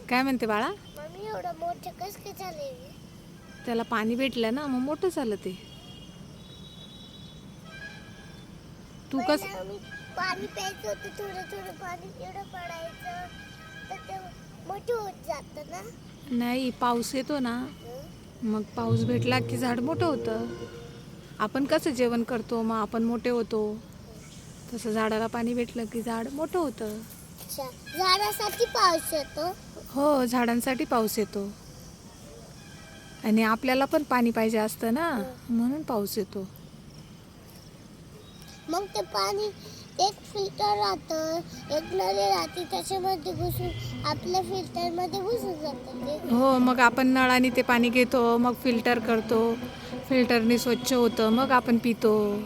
काय म्हणते बाळा? मम्मी एवढं मोठं कसं काय झाले? त्याला पाणी भेटलं ना, मग मोठं झालं ते. तू कस पाणी प्यायचं होतं, थोडं थोडं पाणी एवढं पडायचं तर ते मोठं होत जातं ना. नाही, पाऊस येतो ना, मग पाऊस भेटला की झाड मोठं होतं. आपण कसं जेवण करतो मग आपण मोठे होतो, तसं झाडाला पाणी भेटलं की झाड मोठं होतं. अच्छा, झाडासाठी पाऊस येतो? हो, झाडांसाठी पाऊस येतो. आणि आपल्याला पण पाणी पाहिजे असतं ना, म्हणून पाऊस येतो. मग ते पाणी एक फिल्टर राहतं, एक नळी राहते, त्याच्यामध्ये घुसून आपल्या फिल्टरमध्ये घुसून जातं ते. हो, मग आपण नळाने ते पाणी घेतो, मग फिल्टर करतो, फिल्टरने स्वच्छ होतं, मग आपण पितो.